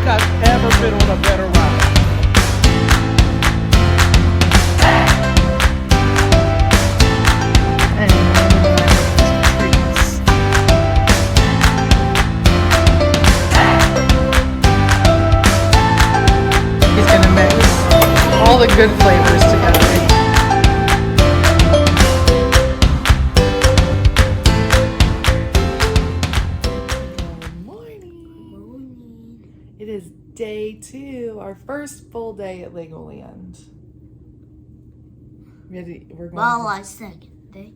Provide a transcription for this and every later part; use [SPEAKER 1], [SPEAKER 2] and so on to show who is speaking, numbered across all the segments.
[SPEAKER 1] think I've ever been on a better ride.
[SPEAKER 2] He's gonna mix all the good flavors together. It is day 2, our first full day at LEGOLand. We're going
[SPEAKER 3] second day.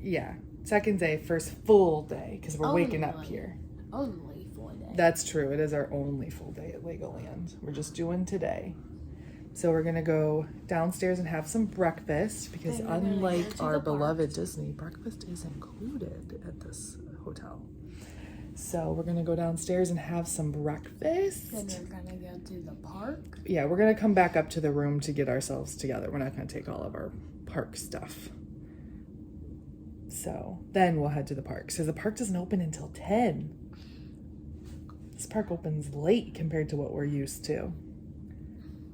[SPEAKER 2] Yeah, second day, first full day, because we're waking up here.
[SPEAKER 3] Only full day.
[SPEAKER 2] That's true. It is our only full day at LEGOLand. We're just doing today. So we're gonna go downstairs and have some breakfast because unlike our beloved Disney, breakfast is included at this hotel. So we're gonna go downstairs and have some breakfast.
[SPEAKER 3] Then we're gonna go to the park.
[SPEAKER 2] Yeah, we're gonna come back up to the room to get ourselves together. We're not gonna take all of our park stuff. So then we'll head to the park. So the park doesn't open until 10. This park opens late compared to what we're used to.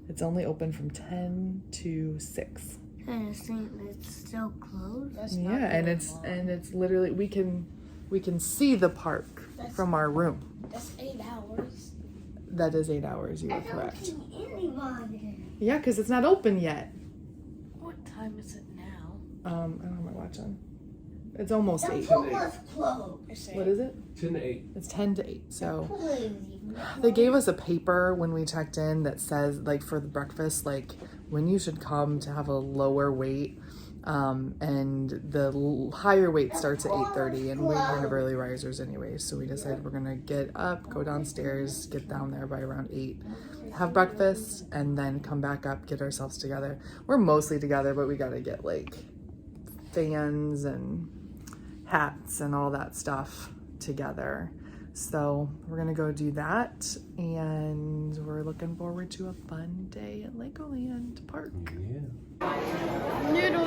[SPEAKER 2] It's only open from 10 to 6.
[SPEAKER 3] And it's still closed.
[SPEAKER 2] Yeah, and it's literally we can see the park from our room.
[SPEAKER 3] That's 8 hours.
[SPEAKER 2] That is 8 hours. You are correct.
[SPEAKER 3] Anybody.
[SPEAKER 2] Yeah, because it's not open yet.
[SPEAKER 3] What time is it now?
[SPEAKER 2] I don't have my watch on. It's almost 8.
[SPEAKER 3] It's almost closed.
[SPEAKER 2] What is it?
[SPEAKER 1] 10 to 8.
[SPEAKER 2] It's 10 to 8. So they gave us a paper when we checked in that says, like, for the breakfast, like, when you should come to have a lower weight. And the higher weight starts at 8:30, and we're kind of early risers anyway. So we decided we're gonna get up, go downstairs, get down there by around 8, have breakfast, and then come back up, get ourselves together. We're mostly together, but we gotta get like fans and hats and all that stuff together. So we're gonna go do that, and we're looking forward to a fun day at LEGOLand Park.
[SPEAKER 1] Yeah.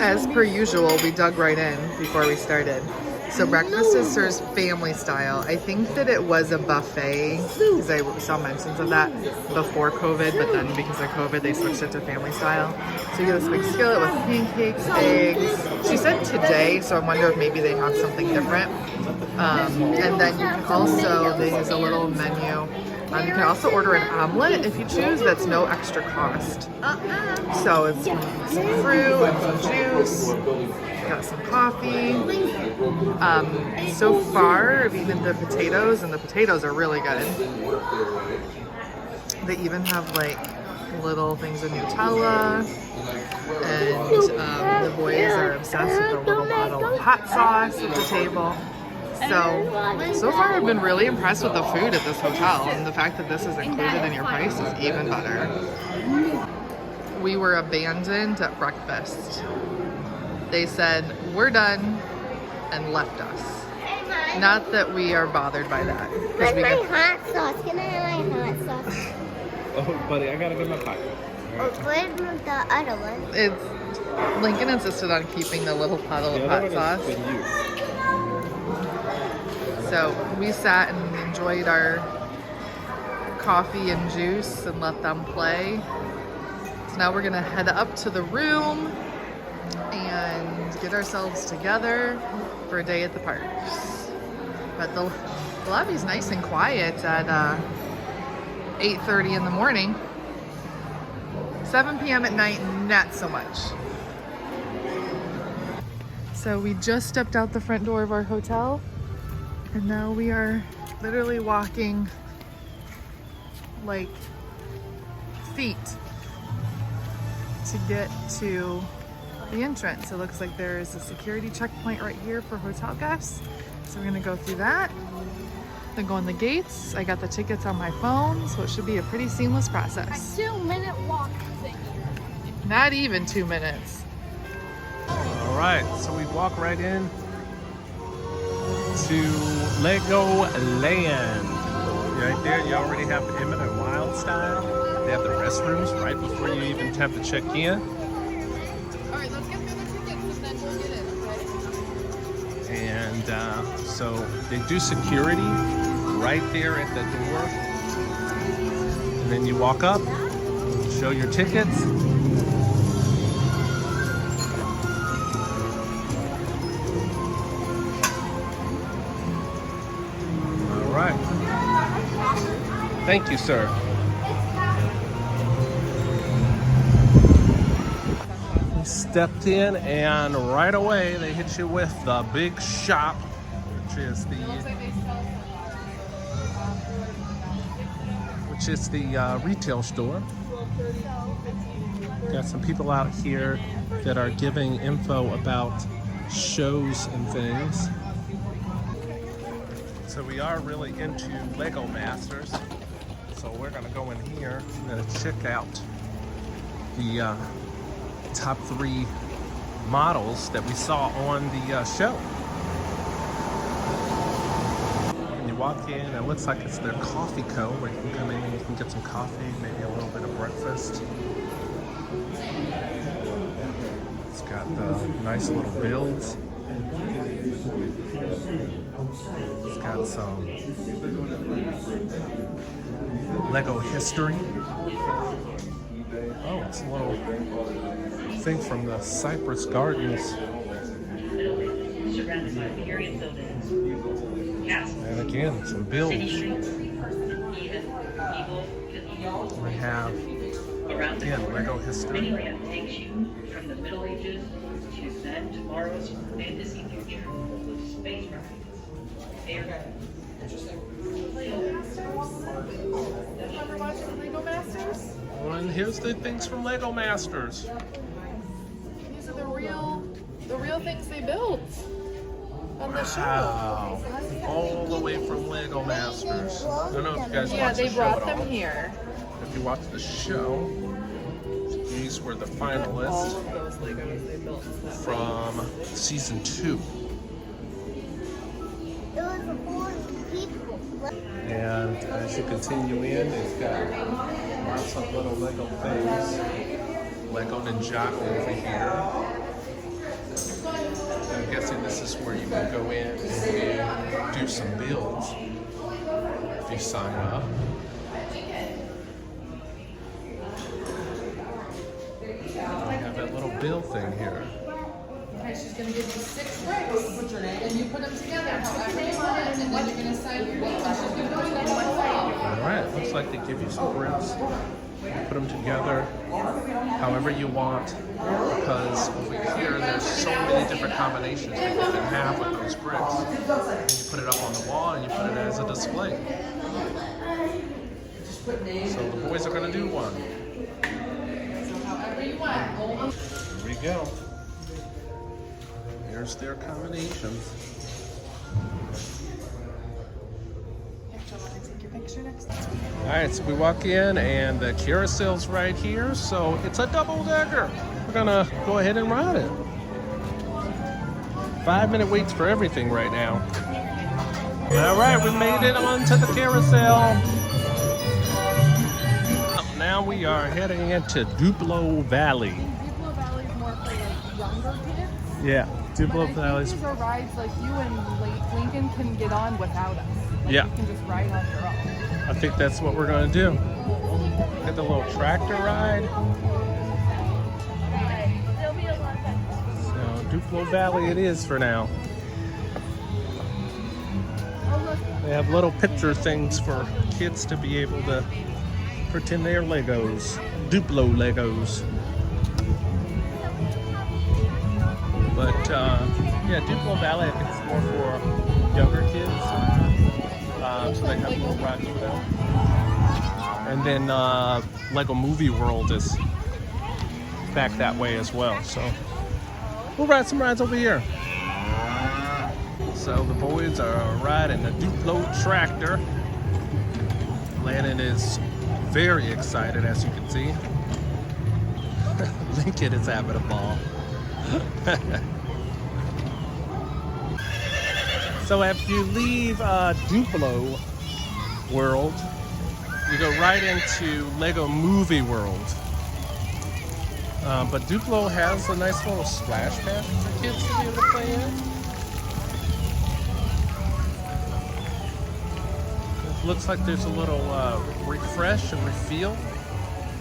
[SPEAKER 2] As per usual, we dug right in before we started. So breakfast is served family style. I think that it was a buffet because I saw mentions of that before COVID, but then because of COVID, they switched it to family style. So you get this big skillet with pancakes, eggs. She said today, so I wonder if maybe they have something different. And then you can also, there's a little menu. You can also order an omelet if you choose. That's no extra cost. So it's some fruit and some juice. Got some coffee. So far, I've eaten the potatoes, and the potatoes are really good. They even have like little things of Nutella, and the boys are obsessed with a little bottle of hot sauce at the table. So far I've been really impressed with the food at this hotel, and the fact that this is included in your price is even better. We were abandoned at breakfast. They said, we're done, and left us. Not that we are bothered by that.
[SPEAKER 3] Where's my hot sauce? Can I have my hot sauce?
[SPEAKER 1] Oh, buddy, I gotta get my pocket.
[SPEAKER 3] Where's the other one?
[SPEAKER 2] Lincoln insisted on keeping the little bottle of hot sauce. So we sat and enjoyed our coffee and juice and let them play. So now we're gonna head up to the room and get ourselves together for a day at the parks. But the lobby's nice and quiet at 8:30 in the morning. 7 p.m. at night, not so much. So we just stepped out the front door of our hotel, and now we are literally walking like feet to get to the entrance. It looks like there is a security checkpoint right here for hotel guests. So we're gonna go through that, then go in the gates. I got the tickets on my phone, so it should be a pretty seamless process.
[SPEAKER 3] A 2-minute walk thing.
[SPEAKER 2] Not even 2 minutes.
[SPEAKER 1] All right, so we walk right in to LEGOLand. Right there, you already have the Emmett and Wild style. They have the restrooms right before you even have to check in.
[SPEAKER 2] All right, let's get through the tickets and then we'll get in, okay?
[SPEAKER 1] And so they do security right there at the door. And then you walk up, show your tickets. All right. Thank you, sir. We stepped in, and right away they hit you with the big shop, which is the retail store. Got some people out here that are giving info about shows and things. So we are really into Lego Masters. So we're gonna go in here and check out the top 3 models that we saw on the show. And you walk in, and it looks like it's their coffee co, where you can come in and you can get some coffee, maybe a little bit of breakfast. It's got the nice little builds. It's got some Lego history. Oh, it's a little thing from the Cypress Gardens. And again, some builds. We have, again, Lego history.
[SPEAKER 4] Takes you from the Middle Ages to then tomorrow's fantasy future with space rockets.
[SPEAKER 2] Ever watching Lego Masters?
[SPEAKER 1] Oh, and here's the things from Lego Masters.
[SPEAKER 2] These are the real things they built on the show.
[SPEAKER 1] Wow. All the way from Lego Masters. I don't know if you guys
[SPEAKER 2] Yeah,
[SPEAKER 1] watched the
[SPEAKER 2] they
[SPEAKER 1] show
[SPEAKER 2] brought
[SPEAKER 1] at
[SPEAKER 2] them
[SPEAKER 1] all.
[SPEAKER 2] here.
[SPEAKER 1] If you watched the show, these were the
[SPEAKER 2] All
[SPEAKER 1] finalists
[SPEAKER 2] of those Legos they built.
[SPEAKER 1] from season 2.
[SPEAKER 3] There was 4 people.
[SPEAKER 1] And as you continue in, it's got lots of little Lego things. Lego Ninjago over here. I'm guessing this is where you can go in and do some builds if you sign up. We have that little build thing here.
[SPEAKER 5] Okay, she's gonna give you 6 bricks, and you put them together however you want, and then you're gonna sign your name, and she's gonna put them on the wall.
[SPEAKER 1] All right, looks like they give you some bricks. You put them together however you want, because over here there's so many different combinations that you can have with those bricks. And you put it up on the wall and you put it as a display. So the boys are going to do one.
[SPEAKER 5] However you want.
[SPEAKER 1] Here we go. Here's their combinations. All right, so we walk in and the carousel's right here, so it's a double-decker. We're gonna go ahead and ride it. 5-minute waits for everything right now. All right, we made it onto the carousel. Now we are heading into Duplo Valley.
[SPEAKER 5] Duplo Valley is more for like younger kids.
[SPEAKER 1] Yeah, Duplo Valley's.
[SPEAKER 5] These are rides like you and Lincoln can get on without us. Like,
[SPEAKER 1] Yeah.
[SPEAKER 5] You can just ride on your own.
[SPEAKER 1] I think that's what we're gonna do. Get the little tractor ride. So Duplo Valley it is for now. They have little picture things for kids to be able to pretend they are Legos. Duplo Legos. But yeah, Duplo Valley I think it's more for younger kids. So they have little rides for them. And then Lego Movie World is back that way as well. So we'll ride some rides over here. So the boys are riding the Duplo tractor. Landon is very excited, as you can see. Lincoln is having a ball. So after you leave Duplo World, you go right into Lego Movie World. But Duplo has a nice little splash pad for kids to be able to play in. looks like there's a little refresh and refill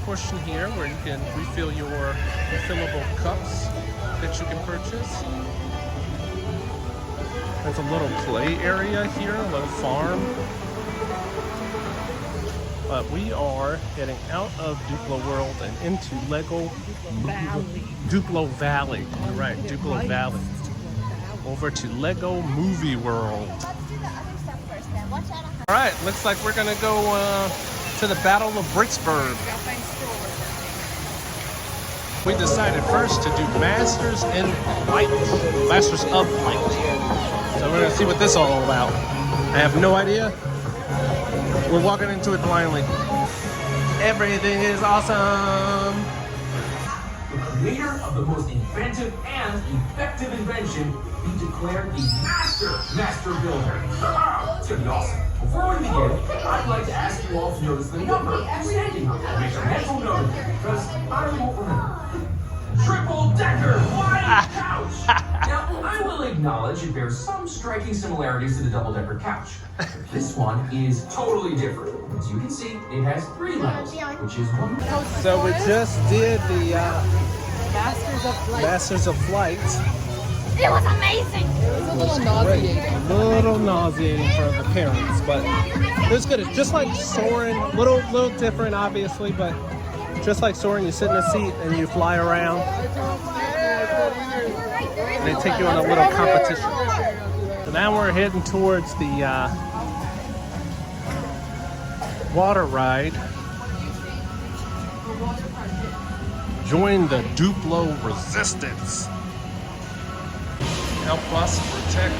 [SPEAKER 1] portion here where you can refill your refillable cups that you can purchase. There's a little play area here, a little farm. But we are heading out of Duplo World and into Duplo Valley. You're right, Duplo Valley. Over to Lego Movie World. All right, looks like we're gonna go to the Battle of Bricksburg. We decided first to do Masters in Flight, Masters of Flight. So we're gonna see what this is all about. I have no idea. We're walking into it blindly. Everything is awesome.
[SPEAKER 6] The creator of the most inventive and effective invention be declared the master builder. It's gonna be awesome. Before we begin, I'd like to ask you all to notice the number standing on it. Make a mental note of it, because I won't remember. Triple decker wide couch. Now, I will acknowledge it bears some striking similarities to the double decker couch. But this one is totally different. As you can see, it has 3 levels, which is one.
[SPEAKER 1] So we just did the
[SPEAKER 2] Masters of Flight.
[SPEAKER 3] It was amazing.
[SPEAKER 5] It was a little nauseating.
[SPEAKER 1] A little nauseating for the parents, but it was good. It's just like soaring, little different obviously, but just like soaring, you sit in a seat and you fly around. And they take you on a little competition. So now we're heading towards the water ride. Join the Duplo Resistance. Help us protect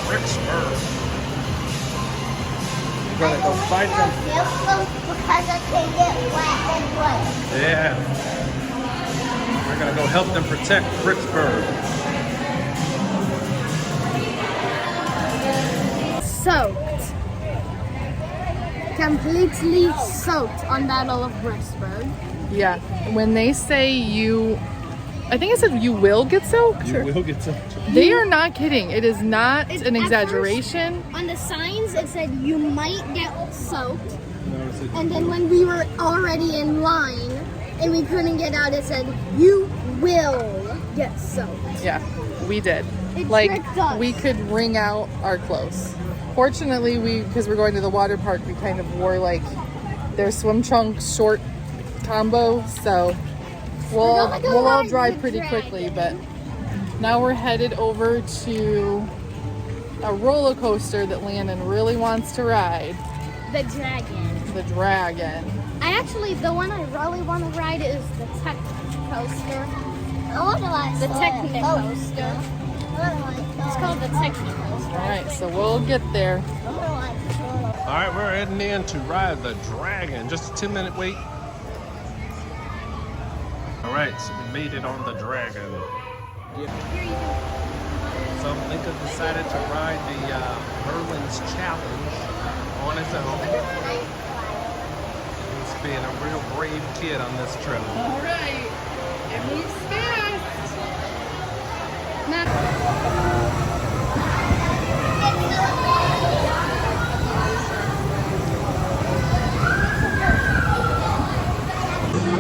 [SPEAKER 1] Bricksburg. We're gonna go fight them.
[SPEAKER 3] Because it can get wet and wet.
[SPEAKER 1] Yeah. We're gonna go help them protect Bricksburg.
[SPEAKER 3] Soaked. Completely soaked on Battle of Bricksburg.
[SPEAKER 2] Yeah, when they say I think it said you will get soaked.
[SPEAKER 1] You will get some.
[SPEAKER 2] They are not kidding. It is not
[SPEAKER 3] It's
[SPEAKER 2] an
[SPEAKER 3] at
[SPEAKER 2] exaggeration.
[SPEAKER 3] first, on the signs, it said you might get soaked. And then when we were already in line and we couldn't get out, it said you will get soaked.
[SPEAKER 2] Yeah, we did.
[SPEAKER 3] It
[SPEAKER 2] Like,
[SPEAKER 3] tricked us.
[SPEAKER 2] we could wring out our clothes. Fortunately, because we're going to the water park, we kind of wore like their swim trunks short combo, so we'll all dry pretty quickly. But now we're headed over to a roller coaster that Landon really wants to ride.
[SPEAKER 3] The dragon.
[SPEAKER 2] The Dragon.
[SPEAKER 3] The one I really want to ride is the tech coaster. The Technic coaster. It's called the Technic coaster.
[SPEAKER 2] All right, so we'll get there.
[SPEAKER 1] All right, we're heading in to ride the Dragon. Just a 10-minute wait. All right, so we made it on the Dragon. So Lincoln decided to ride the Merlin's Challenge on his own. He's being a real brave kid on this trip.
[SPEAKER 5] All right. It moves fast.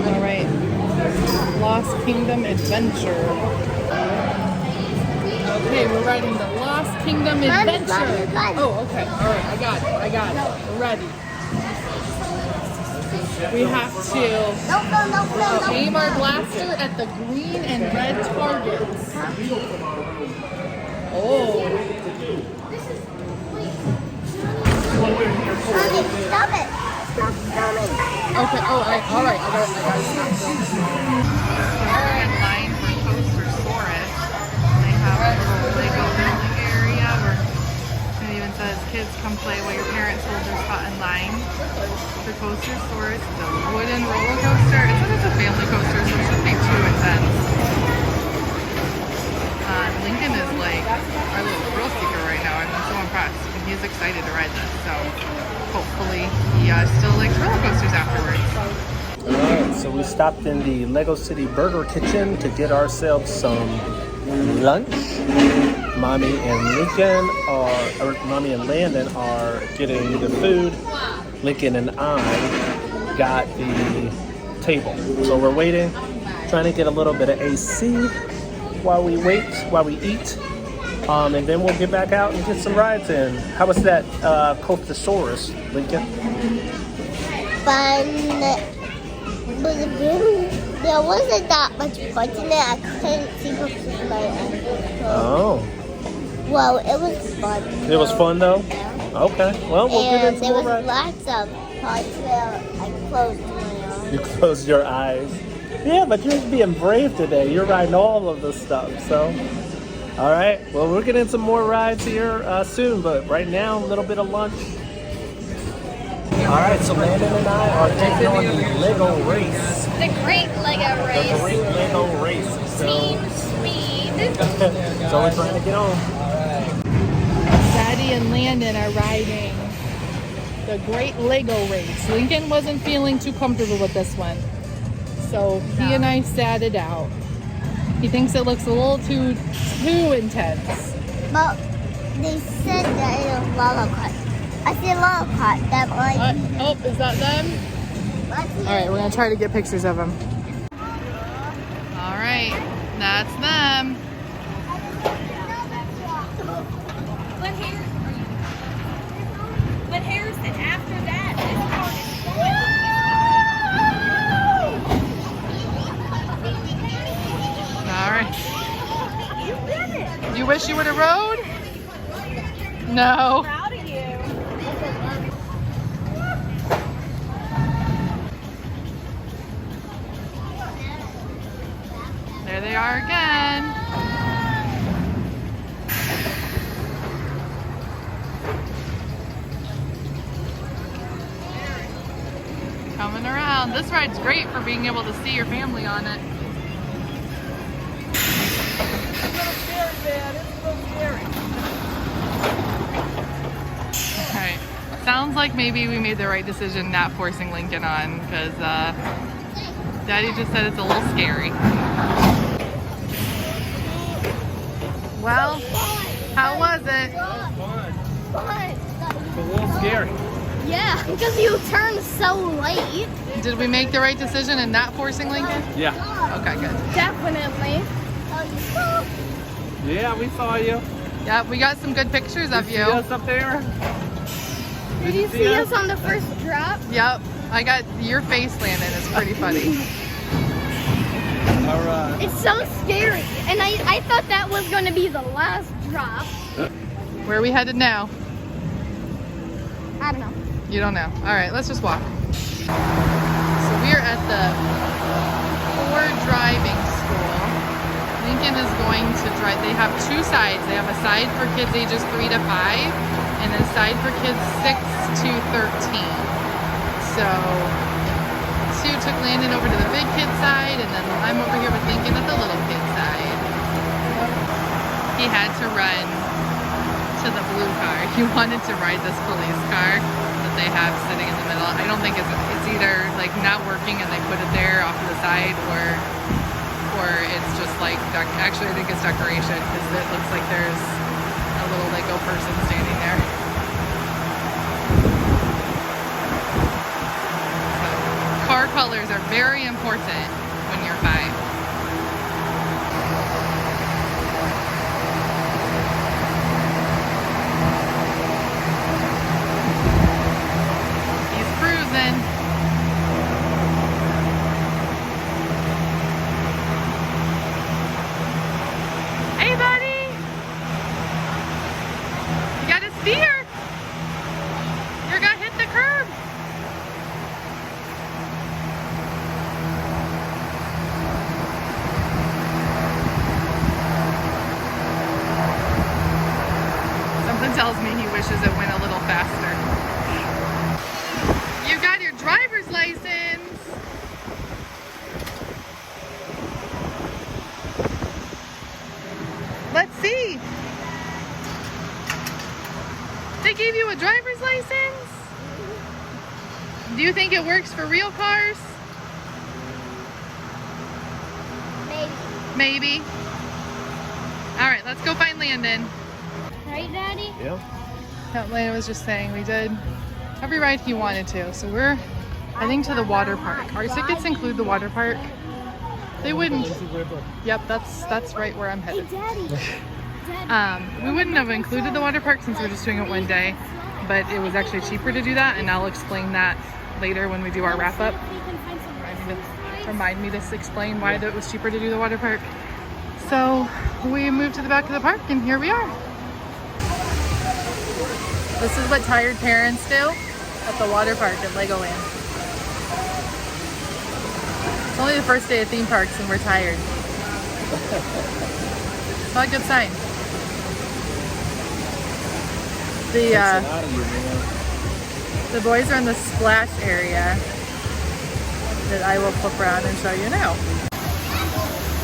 [SPEAKER 2] All right, Lost Kingdom Adventure. Okay, we're riding the Lost Kingdom Adventure. Oh, okay. All right, I got it. We're ready. We have to aim our blaster at the green and red targets. Oh.
[SPEAKER 3] Stop it.
[SPEAKER 2] Okay, all right. I got it.
[SPEAKER 5] We're in line for Coaster Forest. They have a little Lego building area where it even says kids come play while your parents hold their spot in line. The Coaster Forest is a wooden roller coaster. It says it's a family coaster, so it shouldn't be too intense. Lincoln is like our little thrill seeker right now. I'm so impressed. And he's excited to ride this, so hopefully he still likes roller coasters afterwards.
[SPEAKER 1] Alright, so we stopped in the Lego City Burger Kitchen to get ourselves some lunch. Mommy and Lincoln or Mommy and Landon are getting the food. Lincoln and I got the table. So we're waiting, trying to get a little bit of AC while we wait, while we eat. And then we'll get back out and get some rides in. How was that Coastosaurus, Lincoln?
[SPEAKER 3] Fun. But there wasn't that much fun in it. I couldn't see from my eyes.
[SPEAKER 1] Oh.
[SPEAKER 3] Well, it was fun.
[SPEAKER 1] It was fun though? Okay. Well, we'll get
[SPEAKER 3] And
[SPEAKER 1] into
[SPEAKER 3] there
[SPEAKER 1] more
[SPEAKER 3] was
[SPEAKER 1] rides.
[SPEAKER 3] lots of parts where I closed my eyes.
[SPEAKER 1] You closed your eyes. Yeah, but you're being brave today. You're riding all of the stuff, so. All right. Well, we'll get in some more rides here soon, but right now, a little bit of lunch. All right, so Landon and I are taking on the Lego race.
[SPEAKER 3] The Great Lego
[SPEAKER 1] The
[SPEAKER 3] Race.
[SPEAKER 1] Great Lego Race. So,
[SPEAKER 3] Team Speed.
[SPEAKER 1] so we're trying to get on.
[SPEAKER 5] Daddy and Landon are riding the Great Lego Race. Lincoln wasn't feeling too comfortable with this one, so he and I sat it out. He thinks it looks a little too intense.
[SPEAKER 3] But they said that it was lollipop. I see lollipop. That might.
[SPEAKER 5] Oh, is that them? All right, we're gonna try to get pictures of them. All right, that's them.
[SPEAKER 7] But Harrison, after that,
[SPEAKER 5] All right.
[SPEAKER 7] you did it.
[SPEAKER 5] You wish you would have rode? No.
[SPEAKER 7] Proud of you.
[SPEAKER 5] There they are again. Coming around. This ride's great for being able to see your family on it. Alright. Sounds like maybe we made the right decision not forcing Lincoln on, because Daddy just said it's a little scary. Well, how was it?
[SPEAKER 1] It's a little scary.
[SPEAKER 3] Yeah, because you turned so late.
[SPEAKER 5] Did we make the right decision in not forcing Lincoln?
[SPEAKER 1] Yeah.
[SPEAKER 5] Okay, good.
[SPEAKER 3] Definitely.
[SPEAKER 1] Yeah, we saw you.
[SPEAKER 5] Yeah, we got some good pictures of
[SPEAKER 1] See
[SPEAKER 5] you.
[SPEAKER 1] us up there?
[SPEAKER 3] Did you see us on the first drop?
[SPEAKER 5] Yep, I got your face, Landon. It's pretty funny.
[SPEAKER 1] All right.
[SPEAKER 3] It's so scary. And I thought that was going to be the last drop.
[SPEAKER 5] Where are we headed now?
[SPEAKER 3] I don't know.
[SPEAKER 5] You don't know. All right, let's just walk. So we're at the Ford driving school. Lincoln is going to drive. They have two sides. They have a side for kids ages 3 to 5 and a side for kids 6 to 13. So Sue took Landon over to the big kid side, and then I'm over here with Lincoln at the little kid side. He had to run to the blue car. He wanted to ride this police car that they have sitting in the middle. I don't think it's either like not working and they put it there off to the side, or it's just like actually I think it's decoration, because it looks like there's a little Lego person standing there. So, car colors are very important when you're 5. Hey, buddy! You gotta steer! You're gonna hit the curb! Something tells me he wishes it went a little faster. You got your driver's license! Let's see. They gave you a driver's license? Do you think it works for real cars?
[SPEAKER 3] Maybe.
[SPEAKER 5] Maybe. All right, let's go find Landon.
[SPEAKER 3] Right, Daddy?
[SPEAKER 1] Yeah.
[SPEAKER 5] That Landon was just saying we did every ride he wanted to. So we're heading to the water park. Our tickets include the water park. They wouldn't. Yep, that's right where I'm
[SPEAKER 3] Hey,
[SPEAKER 5] headed.
[SPEAKER 3] Daddy.
[SPEAKER 5] We wouldn't have included the water park since we're just doing it one day, but it was actually cheaper to do that, and I'll explain that later when we do our wrap up. Remind me to explain why it was cheaper to do the water park. So we moved to the back of the park, and here we are. This is what tired parents do at the water park at Legoland. It's only the first day of theme parks and we're tired. Not a good sign. The boys are in the splash area that I will flip around and show you now.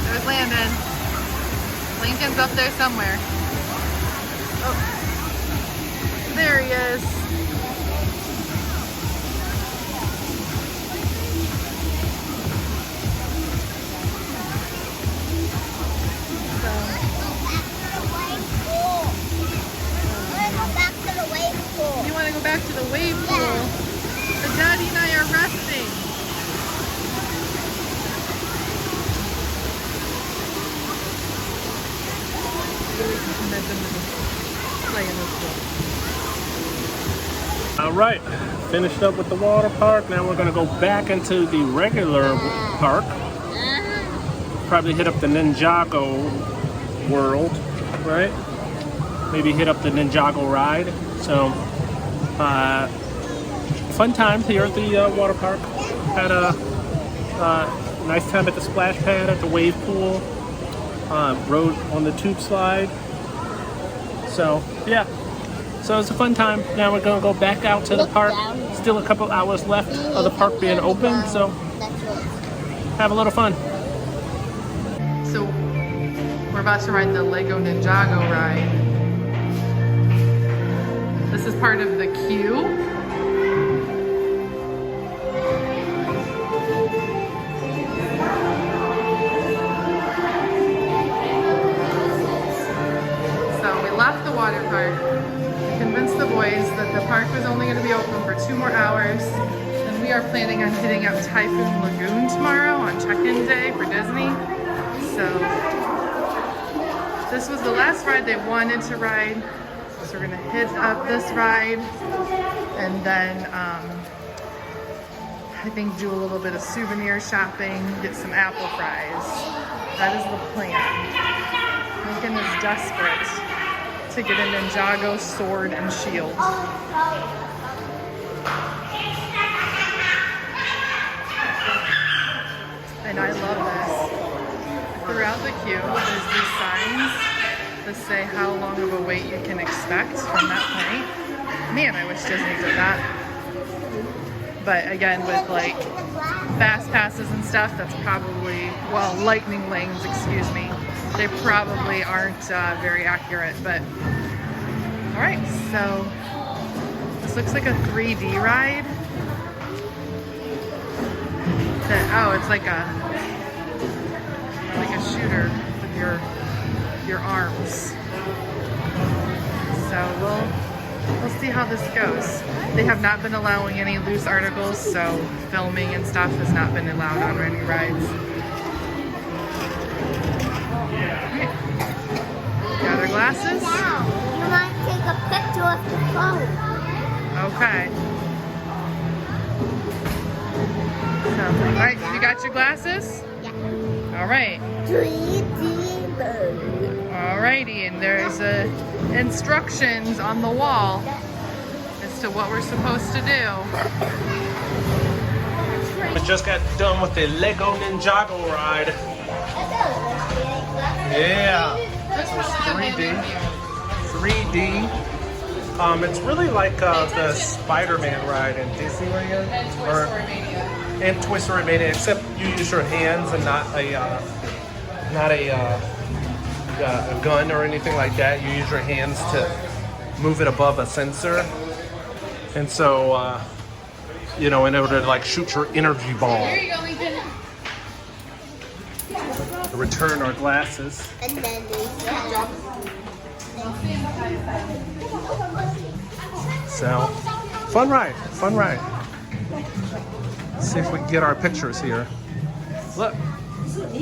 [SPEAKER 5] There's Landon. Lincoln's up there somewhere. Oh, there he is. You want to go back to the wave pool? But Daddy and I are resting.
[SPEAKER 1] All right, finished up with the water park. Now we're gonna go back into the regular park. Probably hit up the Ninjago world, right? Maybe hit up the Ninjago ride. So, fun times here at the water park. Had a nice time at the splash pad, at the wave pool. Rode on the tube slide. So, yeah. So it's a fun time. Now we're gonna go back out to the park. Still a couple hours left of the park being open, so have a little fun.
[SPEAKER 5] So we're about to ride the Lego Ninjago ride. This is part of the queue. So we left the water park, convinced the boys that the park was only going to be open for 2 more hours, and we are planning on hitting up Typhoon Lagoon tomorrow on check-in day for Disney. So this was the last ride they wanted to ride, so we're gonna hit up this ride and then I think do a little bit of souvenir shopping, get some apple fries. That is the plan. Lincoln is desperate to get a Ninjago sword and shield. And I love this. Throughout the queue, there's these signs that say how long of a wait you can expect from that point. Man, I wish Disney did that. But again, with like fast passes and stuff, that's probably, well, lightning lanes, excuse me, they probably aren't very accurate. But all right, so this looks like a 3D ride. Oh, it's like a shooter with your arms. So we'll see how this goes. They have not been allowing any loose articles, so filming and stuff has not been allowed on any rides. Got our glasses?
[SPEAKER 3] Now, you want to take a picture of the phone.
[SPEAKER 5] Okay. So, all right, you got your glasses?
[SPEAKER 3] Yeah.
[SPEAKER 5] All right.
[SPEAKER 3] 3D bird.
[SPEAKER 5] Alrighty, and there's instructions on the wall as to what we're supposed to do.
[SPEAKER 1] We just got done with the Lego Ninjago ride. Yeah, this was 3D. 3D. It's really like the Spider-Man ride in Disneyland, and Toy Story Mania, except you use your hands and not a gun or anything like that. You use your hands to move it above a sensor, and so you know, in order to like shoot your energy ball.
[SPEAKER 5] Here you go, Lincoln.
[SPEAKER 1] return our glasses.
[SPEAKER 3] And then there's that.
[SPEAKER 1] So, fun ride, fun ride. Let's see if we can get our pictures here. Look,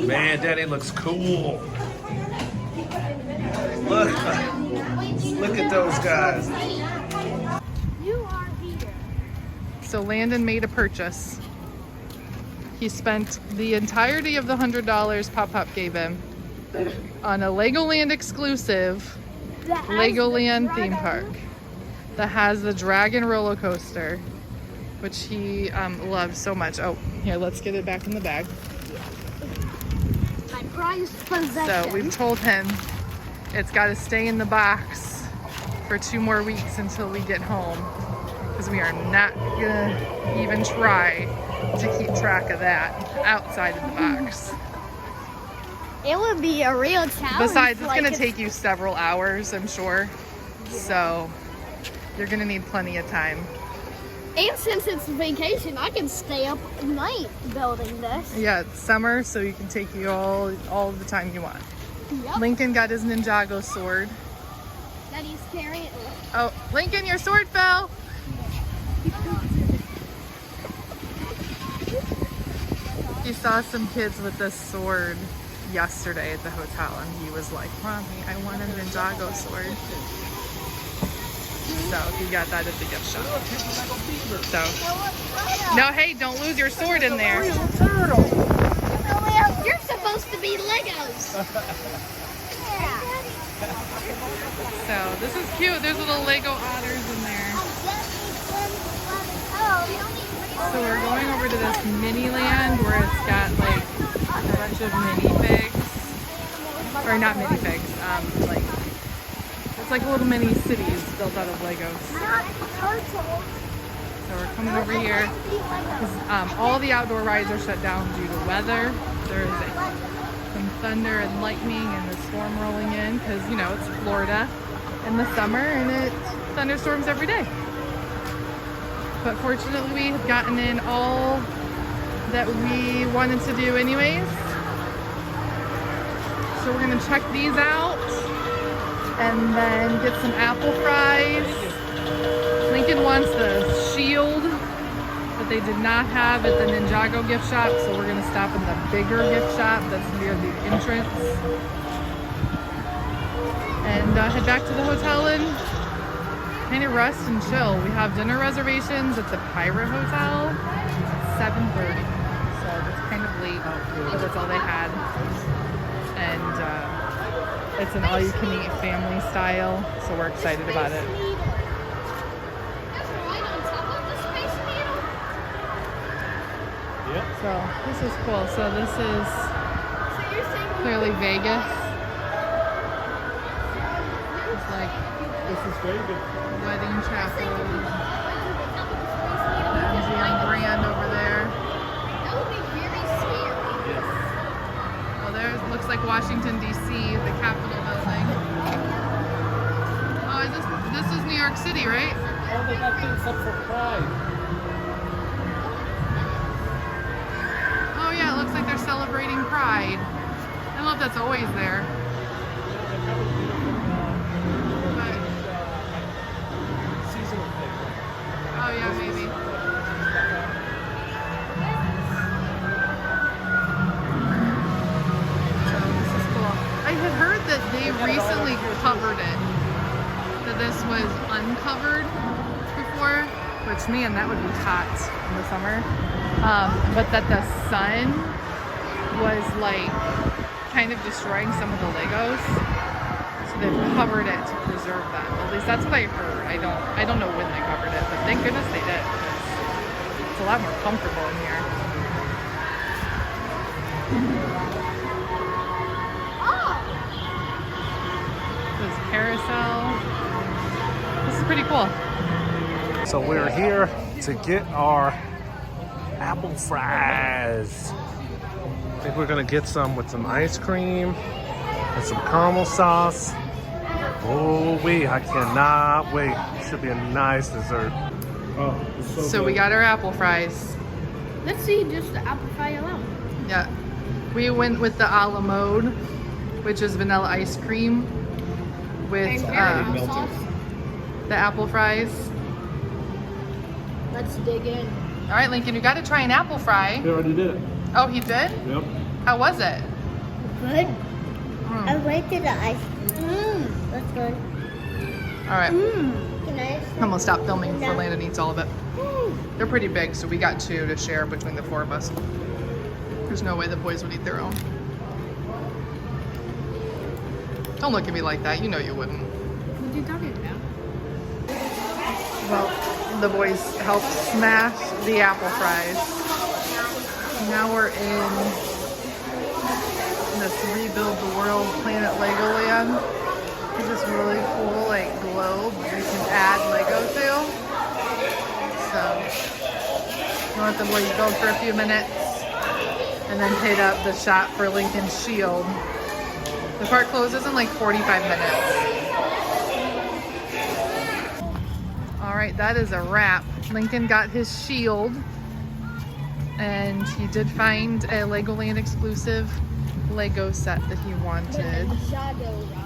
[SPEAKER 1] man, Daddy looks cool. Look at those guys.
[SPEAKER 3] You are here.
[SPEAKER 5] So Landon made a purchase. He spent the entirety of the $100 Pop gave him on a LEGOLand exclusive LEGOLand theme park that has the Dragon roller coaster, which he loves so much. Oh, here, let's get it back in the bag.
[SPEAKER 3] My prized possession.
[SPEAKER 5] So we've told him it's got to stay in the box for 2 more weeks until we get home, because we are not gonna even try to keep track of that outside of the box.
[SPEAKER 3] It would be a real challenge.
[SPEAKER 5] Besides, it's gonna take you several hours, I'm sure. So you're gonna need plenty of time.
[SPEAKER 3] And since it's vacation, I can stay up at night building this.
[SPEAKER 5] Yeah, it's summer, so you can take you all the time you want.
[SPEAKER 3] Yep.
[SPEAKER 5] Lincoln got his Ninjago sword.
[SPEAKER 3] Daddy's carrying it.
[SPEAKER 5] Oh, Lincoln, your sword fell. He saw some kids with this sword yesterday at the hotel, and he was like, Mommy, I want a Ninjago sword. So he got that at the gift shop. So, no, hey, don't lose your sword in there.
[SPEAKER 3] You're supposed to be Legos. Yeah.
[SPEAKER 5] So this is cute. There's little Lego otters in there. So we're going over to this mini land where it's got like a bunch of minifigs. Or not minifigs, like it's like little mini cities built out of Legos. So we're coming over here because all the outdoor rides are shut down due to weather. There's some thunder and lightning and the storm rolling in because, you know, it's Florida in the summer and it thunderstorms every day. But fortunately we have gotten in all that we wanted to do anyways. So we're gonna check these out and then get some apple fries. Lincoln wants the shield that they did not have at the Ninjago gift shop, so we're gonna stop in the bigger gift shop that's near the entrance and head back to the hotel and kind of rest and chill. We have dinner reservations at the Pirate Hotel at 7:30, so that's kind of late, but that's all they had. And it's an all-you-can-eat family style, so we're excited about it. So this is cool. So this is clearly Vegas. It's like wedding chapel. MGM Grand over there.
[SPEAKER 3] That would be very scary.
[SPEAKER 5] Well, there looks like Washington D.C., the Capitol building. Oh, this is New York City, right?
[SPEAKER 1] Oh, they got things up for Pride.
[SPEAKER 5] Oh yeah, it looks like they're celebrating Pride. I don't know if that's always there. But, oh yeah, maybe. So this is cool. I had heard that they recently covered it. That this was uncovered before, which, man, that would be hot in the summer. But that the sun was like kind of destroying some of the Legos, so they've covered it to preserve them. At least that's what I heard. I don't know when they covered it, but thank goodness they did. It's a lot more comfortable in here. This carousel. This is pretty cool.
[SPEAKER 1] So we're here to get our apple fries. I think we're gonna get some with some ice cream and some caramel sauce. Oh wait, I cannot wait. Should be a nice dessert. Oh, it's
[SPEAKER 5] So we got our apple fries.
[SPEAKER 3] Let's see just the apple pie alone.
[SPEAKER 5] Yeah. We went with the a la mode, which is vanilla ice cream with the apple fries.
[SPEAKER 3] Let's dig in.
[SPEAKER 5] All right, Lincoln, you got to try an apple fry.
[SPEAKER 1] They already did it.
[SPEAKER 5] Oh, he did?
[SPEAKER 1] Yep.
[SPEAKER 5] How was it?
[SPEAKER 3] Good. I went to the ice cream. That's good.
[SPEAKER 5] All right.
[SPEAKER 3] Can I?
[SPEAKER 5] I'm gonna stop filming before Landon eats all of it. They're pretty big, so we got 2 to share between the 4 of us. There's no way the boys would eat their own. Don't look at me like that. You know you wouldn't.
[SPEAKER 3] What are you talking about?
[SPEAKER 5] Well, the boys helped smash the apple fries. Now we're in this Rebuild the World Planet Legoland. It's this really cool like globe you can add Lego to. So we'll let the boys go for a few minutes and then hit up the shop for Lincoln's shield. The park closes in like 45 minutes. All right, that is a wrap. Lincoln got his shield and he did find a Legoland exclusive Lego set that he wanted.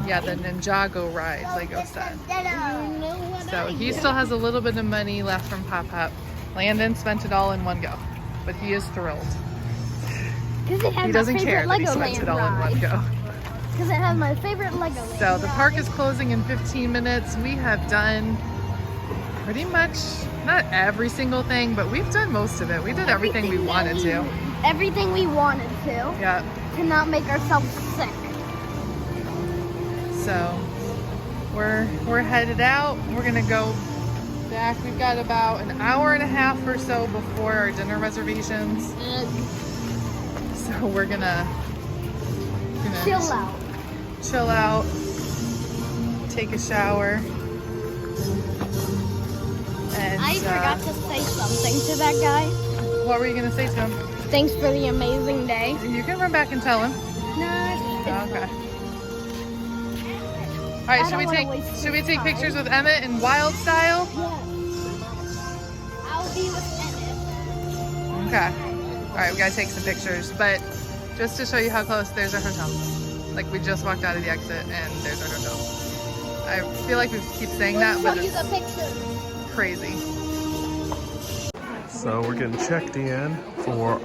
[SPEAKER 5] Yeah, the Ninjago ride Lego set. So he still has a little bit of money left from Pop-Up. Landon spent it all in one go, but he is thrilled. He doesn't care that he spent it all in one go.
[SPEAKER 3] Because it has my favorite Legoland.
[SPEAKER 5] So the park is closing in 15 minutes. We have done pretty much, not every single thing, but we've done most of it. We did everything we wanted to.
[SPEAKER 3] Everything we wanted to.
[SPEAKER 5] Yeah.
[SPEAKER 3] To not make ourselves sick.
[SPEAKER 5] So we're headed out. We're gonna go back. We've got about an hour and a half or so before our dinner reservations. So we're gonna chill out, take a shower. And
[SPEAKER 3] I forgot to say something to that guy.
[SPEAKER 5] What were you gonna say to him?
[SPEAKER 3] Thanks for the amazing day.
[SPEAKER 5] You can run back and tell him.
[SPEAKER 3] No,
[SPEAKER 5] Okay. All right, should we take pictures with Emmett in wild style?
[SPEAKER 3] I'll be with Emmett.
[SPEAKER 5] Okay. All right, we gotta take some pictures, but just to show you how close, there's our hotel. Like we just walked out of the exit and there's our hotel. I feel like we keep saying that, but it's crazy.
[SPEAKER 1] So we're getting checked in for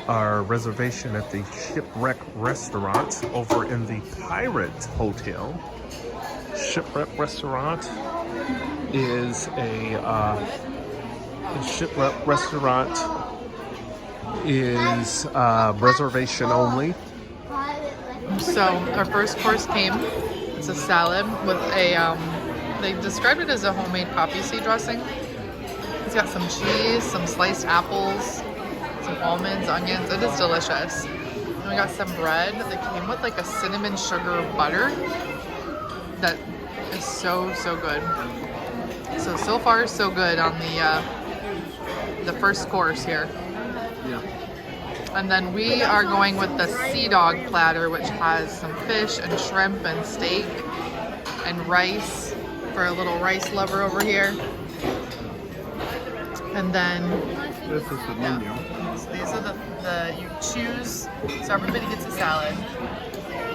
[SPEAKER 1] our reservation at the Shipwreck Restaurant over in the Pirate Hotel. Shipwreck Restaurant is a Shipwreck Restaurant is reservation only.
[SPEAKER 5] So our first course came. It's a salad with a they described it as a homemade poppy seed dressing. It's got some cheese, some sliced apples, some almonds, onions. It is delicious. And we got some bread that came with like a cinnamon sugar butter that is so good. So far so good on the first course here.
[SPEAKER 1] Yeah.
[SPEAKER 5] And then we are going with the Sea Dog platter, which has some fish and shrimp and steak and rice for a little rice lover over here. And then
[SPEAKER 1] This is the menu.
[SPEAKER 5] so these are the you choose. So everybody gets a salad.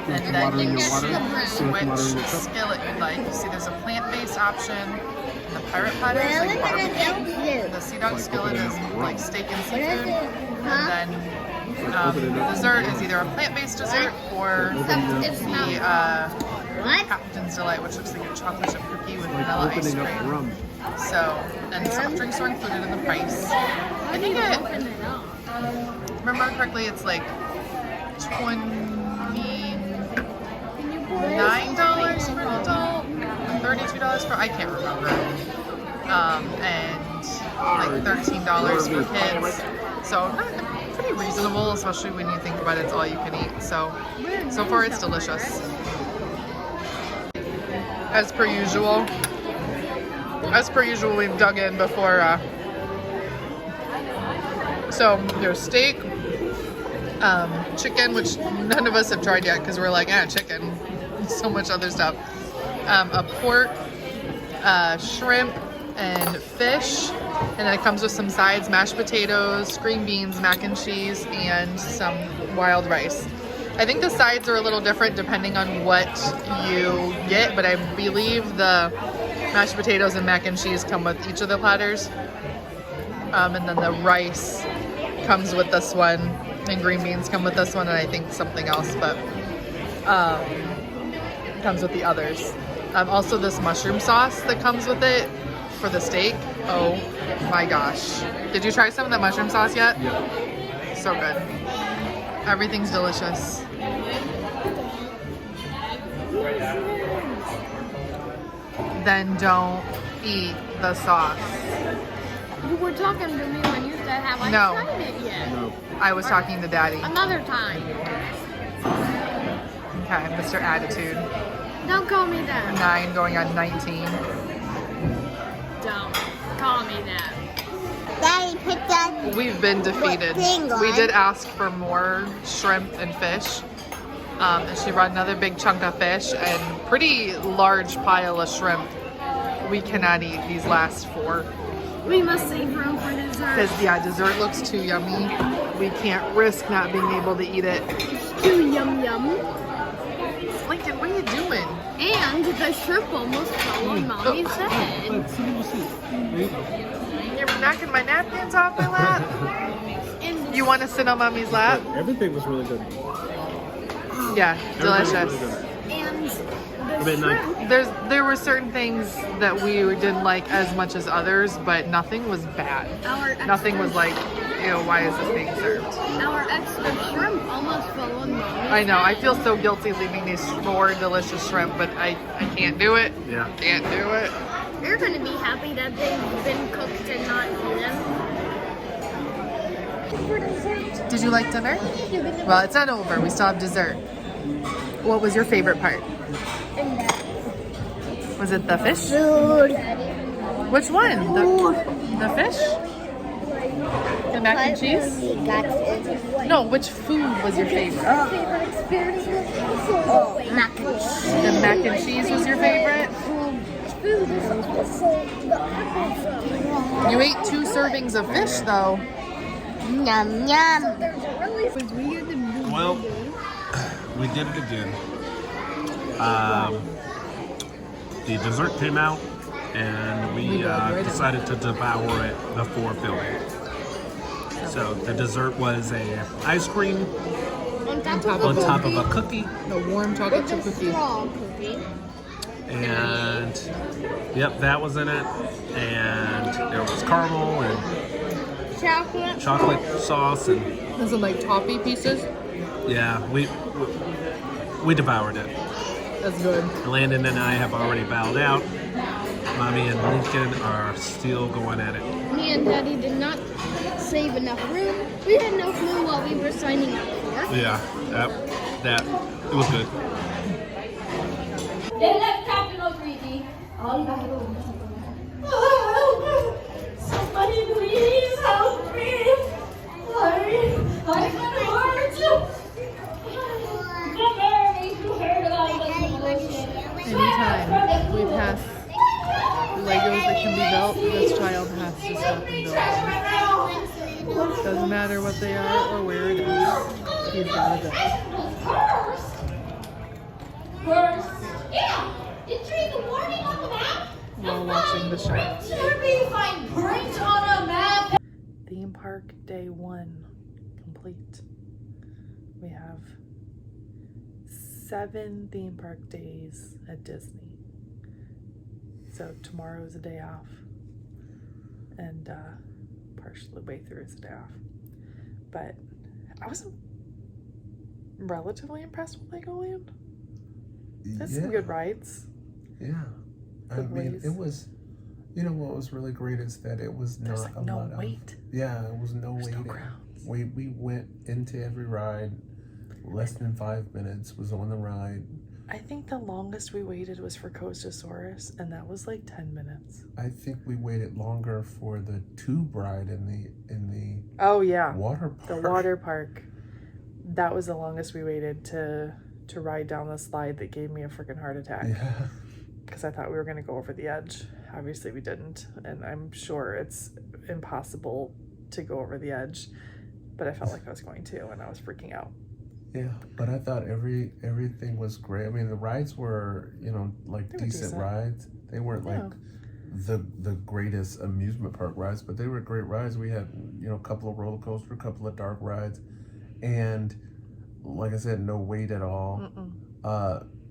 [SPEAKER 5] And then
[SPEAKER 1] water in
[SPEAKER 5] you
[SPEAKER 1] your water?
[SPEAKER 5] choose
[SPEAKER 1] So
[SPEAKER 5] which
[SPEAKER 1] water in your cup?
[SPEAKER 5] skillet you'd like. You see there's a plant-based option. And the pirate platter is like barbecue. The Sea Dog skillet is like steak and seafood. And then dessert is either a plant-based dessert or the Captain's Delight, which looks like a chocolate chip cookie with vanilla ice cream. So, and soft drinks are included in the price. I think remember correctly, it's like $29 for an adult, $32 for, I can't remember. And like $13 for kids. So pretty reasonable, especially when you think about it's all you can eat. So far it's delicious. As per usual, we've dug in before. So there's steak, chicken, which none of us have tried yet because we're like, chicken. So much other stuff. A pork, shrimp, and fish. And then it comes with some sides, mashed potatoes, green beans, mac and cheese, and some wild rice. I think the sides are a little different depending on what you get, but I believe the mashed potatoes and mac and cheese come with each of the platters. And then the rice comes with this one, and green beans come with this one, and I think something else, but comes with the others. Also this mushroom sauce that comes with it for the steak. Oh my gosh. Did you try some of that mushroom sauce yet?
[SPEAKER 1] Yeah.
[SPEAKER 5] So good. Everything's delicious. Then don't eat the sauce.
[SPEAKER 3] You were talking to me when you said, have I
[SPEAKER 5] No.
[SPEAKER 3] tried it yet?
[SPEAKER 1] No.
[SPEAKER 5] I was talking to Daddy.
[SPEAKER 3] Another time.
[SPEAKER 5] Okay, Mr. Attitude.
[SPEAKER 3] Don't call me that.
[SPEAKER 5] 9 going on 19.
[SPEAKER 3] Don't call me that.
[SPEAKER 7] Daddy picked up.
[SPEAKER 5] We've been defeated. We did ask for more shrimp and fish. And she brought another big chunk of fish and pretty large pile of shrimp. We cannot eat these last 4.
[SPEAKER 3] We must save room for dessert.
[SPEAKER 5] Because, yeah, dessert looks too yummy. We can't risk not being able to eat it.
[SPEAKER 3] It's too yum yum.
[SPEAKER 5] Lincoln, what are you doing?
[SPEAKER 3] And the shrimp almost fell on Mommy's head.
[SPEAKER 1] Look, see what you see. There you go.
[SPEAKER 5] You're knocking my napkins off my lap.
[SPEAKER 3] And
[SPEAKER 5] You want to sit on Mommy's lap?
[SPEAKER 1] Everything was really good.
[SPEAKER 5] Yeah, delicious.
[SPEAKER 1] Everything was really good.
[SPEAKER 3] and
[SPEAKER 1] I
[SPEAKER 3] the
[SPEAKER 1] mean, like,
[SPEAKER 3] shrimp.
[SPEAKER 5] There were certain things that we didn't like as much as others, but nothing was bad. Nothing was like, ew, why is this being served?
[SPEAKER 3] Our extra shrimp almost fell on Mommy's
[SPEAKER 5] I know, I
[SPEAKER 3] head.
[SPEAKER 5] feel so guilty leaving these 4 delicious shrimp, but I can't do it.
[SPEAKER 1] Yeah.
[SPEAKER 5] Can't do it.
[SPEAKER 3] You're gonna be happy that they've been cooked and not eaten.
[SPEAKER 5] Did you like dinner? Well, it's not over. We still have dessert. What was your favorite part? Was it the fish? Which one? The fish? The mac and cheese? No, which food was your favorite?
[SPEAKER 3] Mac and cheese.
[SPEAKER 5] The mac and cheese was your favorite? You ate 2 servings of fish, though.
[SPEAKER 7] Yum yum.
[SPEAKER 1] Well, we did it again. The dessert came out, and we decided to devour it before filming. So the dessert was a ice cream
[SPEAKER 3] On
[SPEAKER 1] on top of a cookie,
[SPEAKER 5] A warm chocolate chip cookie.
[SPEAKER 3] straw cookie.
[SPEAKER 1] and yep, that was in it. And there was caramel and chocolate sauce, and
[SPEAKER 5] Those are like toffee pieces.
[SPEAKER 1] yeah, we devoured it.
[SPEAKER 5] That's good.
[SPEAKER 1] Landon and I have already bowed out. Mommy and Lincoln are still going at it.
[SPEAKER 3] Me and Daddy did not save enough room. We had no clue what we were signing up for.
[SPEAKER 1] Yeah, that it was good.
[SPEAKER 7] They left Captain O'Grady. Somebody please help me. I can't hurt you.
[SPEAKER 5] Anytime we pass Legos that can be built, this child has to stop and build them. Doesn't matter what they are or where it is, he's got to build.
[SPEAKER 7] First. Yeah. Did you read the warning on the map?
[SPEAKER 5] While watching the show.
[SPEAKER 7] Should we find print on a map?
[SPEAKER 5] Theme park day 1 complete. We have 7 theme park days at Disney. So tomorrow is a day off. And partially the way through is a day off. But I was relatively impressed with LEGOLand. That's some good rides.
[SPEAKER 8] Yeah. I
[SPEAKER 5] Good
[SPEAKER 8] mean,
[SPEAKER 5] ways.
[SPEAKER 8] it was, you know, what was really great is that it was
[SPEAKER 5] There's
[SPEAKER 8] not
[SPEAKER 5] like
[SPEAKER 8] a
[SPEAKER 5] no
[SPEAKER 8] lot
[SPEAKER 5] wait.
[SPEAKER 8] yeah, it was no
[SPEAKER 5] There's no
[SPEAKER 8] waiting.
[SPEAKER 5] crowds.
[SPEAKER 8] We went into every ride, less than 5 minutes was on the ride.
[SPEAKER 5] I think the longest we waited was for Coastosaurus, and that was like 10 minutes.
[SPEAKER 8] I think we waited longer for the tube ride in the
[SPEAKER 5] Oh yeah,
[SPEAKER 8] water park.
[SPEAKER 5] the water park. That was the longest we waited to ride down the slide that gave me a freaking heart attack.
[SPEAKER 8] Yeah.
[SPEAKER 5] Because I thought we were going to go over the edge.
[SPEAKER 2] obviously we didn't, and I'm sure it's impossible to go over the edge, but I felt like I was going to, and I was freaking out.
[SPEAKER 8] Yeah, but I thought everything was great. I mean, the rides were, you know, like decent rides. They weren't like the greatest amusement park rides, but they were great rides. We had, you know, a couple of roller coasters, a couple of dark rides, and like I said, no wait at all.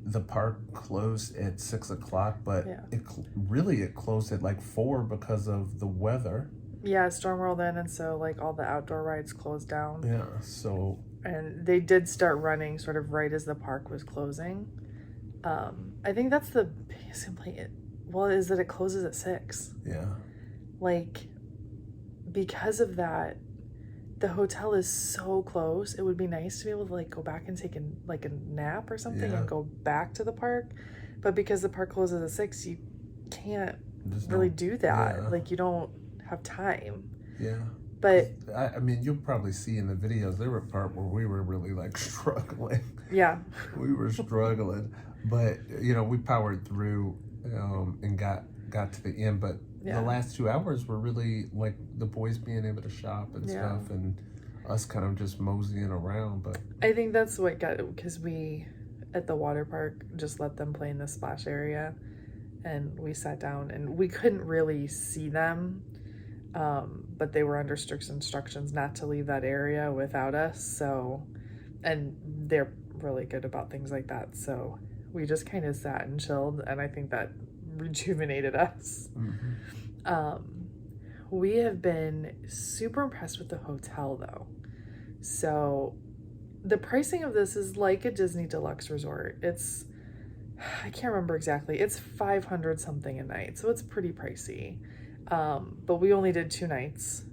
[SPEAKER 8] The park closed at 6 o'clock, but it closed at like 4 because of the weather.
[SPEAKER 2] Yeah, storm rolled in, and so like all the outdoor rides closed down.
[SPEAKER 8] Yeah, so.
[SPEAKER 2] And they did start running sort of right as the park was closing. I think that's the biggest complaint. Well, is that it closes at 6.
[SPEAKER 8] Yeah.
[SPEAKER 2] Like, because of that, the hotel is so close. It would be nice to be able to like go back and take a nap or something and go back to the park. But because the park closes at 6, you can't really do that.
[SPEAKER 8] Yeah.
[SPEAKER 2] Like, you don't have time.
[SPEAKER 8] Yeah.
[SPEAKER 2] But
[SPEAKER 8] I mean, you'll probably see in the videos, there were a part where we were really like struggling.
[SPEAKER 2] Yeah.
[SPEAKER 8] We were struggling, but you know, we powered through and got to the end. But the last 2 hours were really like the boys being able to shop and stuff, and us kind of just moseying around. But
[SPEAKER 2] I think that's what got it, because we at the water park just let them play in the splash area, and we sat down and we couldn't really see them. But they were under strict instructions not to leave that area without us. So, and they're really good about things like that. So we just kind of sat and chilled, and I think that rejuvenated us. We have been super impressed with the hotel though. So the pricing of this is like a Disney Deluxe resort. It's, I can't remember exactly. It's $500 something a night. So it's pretty pricey. But we only did 2 nights.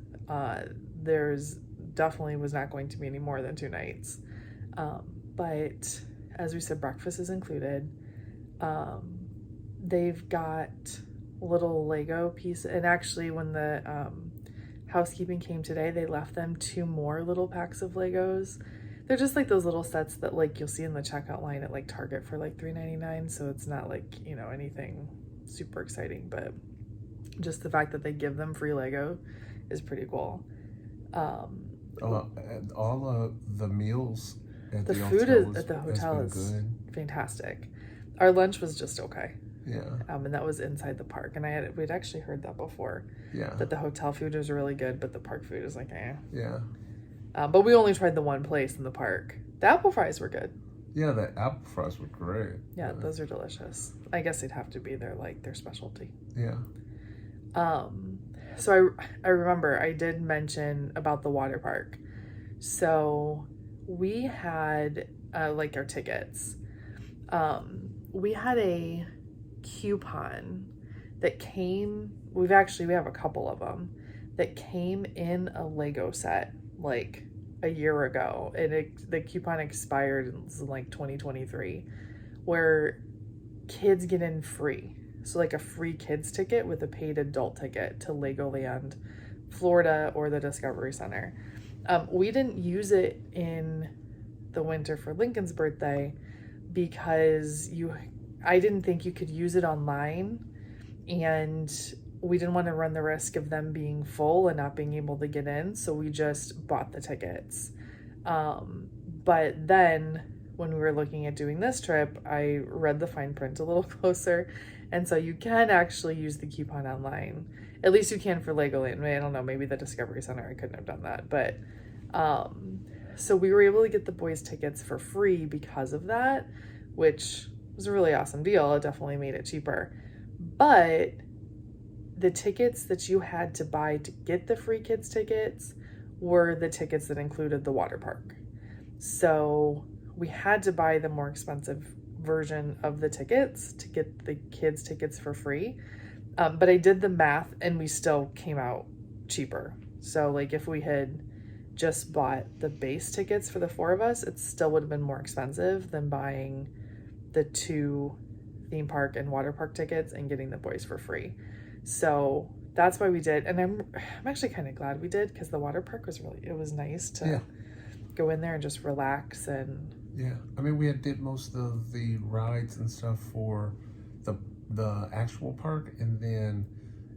[SPEAKER 2] There's definitely was not going to be any more than 2 nights. But as we said, breakfast is included. They've got little Lego pieces. And actually when the housekeeping came today, they left them 2 more little packs of Legos. They're just like those little sets that like you'll see in the checkout line at like Target for like $3.99. So it's not like, you know, anything super exciting, but just the fact that they give them free Lego is pretty cool.
[SPEAKER 8] and all of the meals at
[SPEAKER 2] the food at the hotel is good. Fantastic. Our lunch was just okay.
[SPEAKER 8] Yeah.
[SPEAKER 2] And that was inside the park, and we'd actually heard that before.
[SPEAKER 8] Yeah.
[SPEAKER 2] That the hotel food was really good, but the park food is like eh.
[SPEAKER 8] Yeah.
[SPEAKER 2] But we only tried the one place in the park. The apple fries were good.
[SPEAKER 8] Yeah, the apple fries were great.
[SPEAKER 2] Yeah, those are delicious. I guess they'd have to be their specialty.
[SPEAKER 8] Yeah.
[SPEAKER 2] So I remember I did mention about the water park. So we had our tickets. We had a coupon that came. We have a couple of them that came in a Lego set like a year ago, and the coupon expired in 2023, where kids get in free. So like a free kids ticket with a paid adult ticket to LEGOLand, Florida, or the Discovery Center. We didn't use it in the winter for Lincoln's birthday because I didn't think you could use it online, and we didn't want to run the risk of them being full and not being able to get in, so we just bought the tickets. But then when we were looking at doing this trip, I read the fine print a little closer, and so you can actually use the coupon online. At least you can for Legoland. I don't know, maybe the Discovery Center, I couldn't have done that. But so we were able to get the boys' tickets for free because of that, which was a really awesome deal. It definitely made it cheaper. But the tickets that you had to buy to get the free kids tickets were the tickets that included the water park. So we had to buy the more expensive version of the tickets to get the kids tickets for free. But I did the math and we still came out cheaper. So like if we had just bought the base tickets for the 4 of us, it still would have been more expensive than buying the 2 theme park and water park tickets and getting the boys for free. So that's why we did. And I'm actually kind of glad we did, because the water park was it was nice to go in there and just relax. And
[SPEAKER 8] yeah, I mean, we did most of the rides and stuff for the the actual park, and then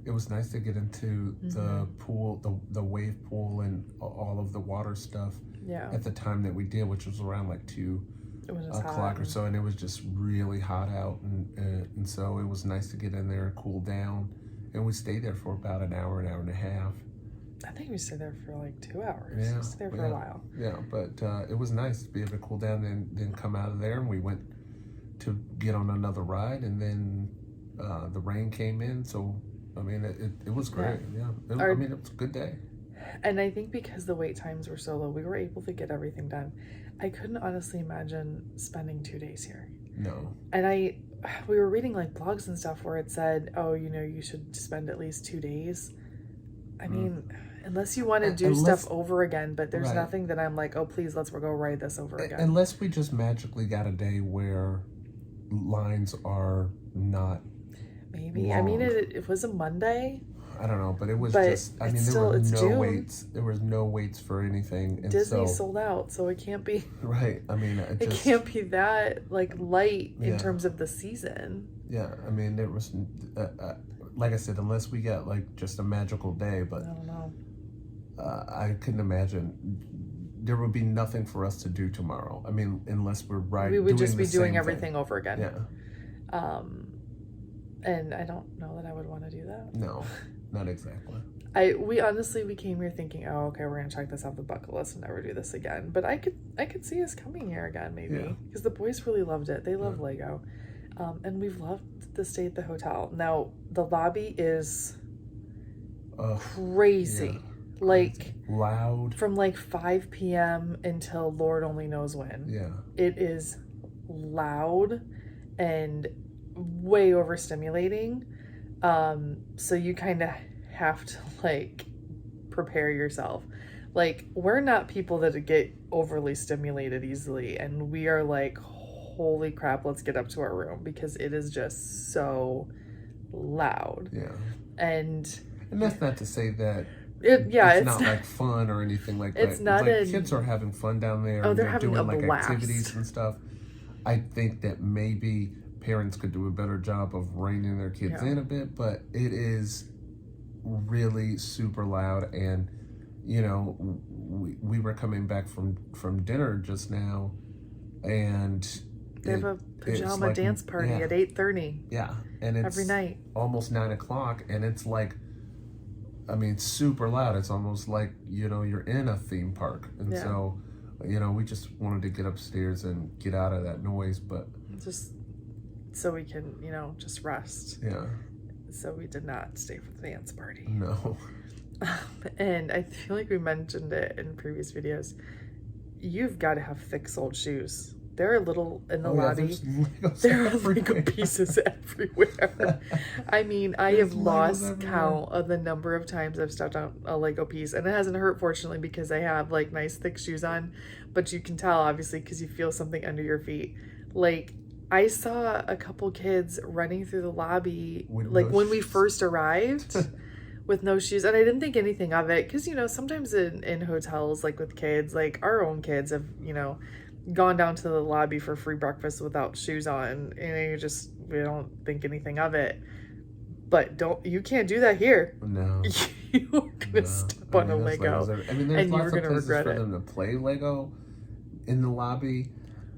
[SPEAKER 8] it was nice to get into the pool, the wave pool, and all of the water stuff.
[SPEAKER 2] Yeah.
[SPEAKER 8] At the time that we did, which was around like 2 o'clock or so, and it was just really hot out, and so it was nice to get in there and cool down, and we stayed there for about an hour and a half.
[SPEAKER 2] I think we stayed there for like 2 hours.
[SPEAKER 8] Yeah,
[SPEAKER 2] We stayed there for a while.
[SPEAKER 8] Yeah, but it was nice to be able to cool down and then come out of there, and we went to get on another ride, and then the rain came in, so I mean it was great. Yeah, I mean it was a good day.
[SPEAKER 2] And I think because the wait times were so low, we were able to get everything done. I couldn't honestly imagine spending 2 days here.
[SPEAKER 8] No.
[SPEAKER 2] And we were reading like blogs and stuff where it said, oh, you know, you should spend at least 2 days. I mean, unless you want to do stuff over again, but there's nothing that I'm like, oh, please, let's go ride this over again.
[SPEAKER 8] Unless we just magically got a day where lines are not
[SPEAKER 2] Maybe.
[SPEAKER 8] long.
[SPEAKER 2] I mean, it was a Monday.
[SPEAKER 8] I don't know, but it was just, I mean, there were no waits. There was no waits for anything. And
[SPEAKER 2] Disney sold out, so it can't be.
[SPEAKER 8] Right. I mean,
[SPEAKER 2] it can't be that like light in terms of the season.
[SPEAKER 8] Yeah. I mean, there was, like I said, unless we got like just a magical day, but I don't know. I couldn't imagine. There would be nothing for us to do tomorrow. I mean, unless we're
[SPEAKER 2] we would just be doing everything over again.
[SPEAKER 8] Yeah.
[SPEAKER 2] And I don't know that I would want to do that.
[SPEAKER 8] No, not exactly.
[SPEAKER 2] We came here thinking, oh, okay, we're gonna check this off the bucket list and never do this again. But I could see us coming here again, maybe, because the boys really loved it. They love Lego, and we've loved the stay at the hotel. Now the lobby is crazy. Like
[SPEAKER 8] loud
[SPEAKER 2] from like 5 p.m. until Lord only knows when.
[SPEAKER 8] Yeah,
[SPEAKER 2] it is loud and way overstimulating. So you kind of have to like prepare yourself. Like, we're not people that get overly stimulated easily, and we are like, holy crap, let's get up to our room, because it is just so loud.
[SPEAKER 8] Yeah.
[SPEAKER 2] And
[SPEAKER 8] that's not to say that it's not like fun or anything like that.
[SPEAKER 2] It's not
[SPEAKER 8] like kids are having fun down there.
[SPEAKER 2] Oh, they're having
[SPEAKER 8] doing
[SPEAKER 2] a
[SPEAKER 8] like
[SPEAKER 2] blast.
[SPEAKER 8] Activities and stuff. I think that maybe parents could do a better job of reining their kids in a bit, but it is really super loud. And you know, we were coming back from dinner just now, and
[SPEAKER 2] they have a pajama dance party at 8:30.
[SPEAKER 8] Yeah, and it's
[SPEAKER 2] every night,
[SPEAKER 8] almost 9 o'clock, and it's like, I mean, super loud. It's almost like, you know, you're in a theme park. And so, you know, we just wanted to get upstairs and get out of that noise, but
[SPEAKER 2] just so we can, you know, just rest.
[SPEAKER 8] Yeah.
[SPEAKER 2] So we did not stay for the dance party.
[SPEAKER 8] No.
[SPEAKER 2] And I feel like we mentioned it in previous videos. You've got to have thick-soled shoes. They're little in the lobby. There are Lego pieces everywhere. I mean, I have lost count of the number of times I've stepped on a Lego piece, and it hasn't hurt, fortunately, because I have like nice thick shoes on. But you can tell, obviously, because you feel something under your feet. Like, I saw a couple kids running through the lobby, like when we first arrived, with no shoes, and I didn't think anything of it, because, you know, sometimes in hotels, like with kids, like our own kids have, you know, gone down to the lobby for free breakfast without shoes on, and we don't think anything of it. But you can't do that here.
[SPEAKER 8] No.
[SPEAKER 2] You're gonna step on a Lego,
[SPEAKER 8] there's lots of places for them to play Lego in the lobby,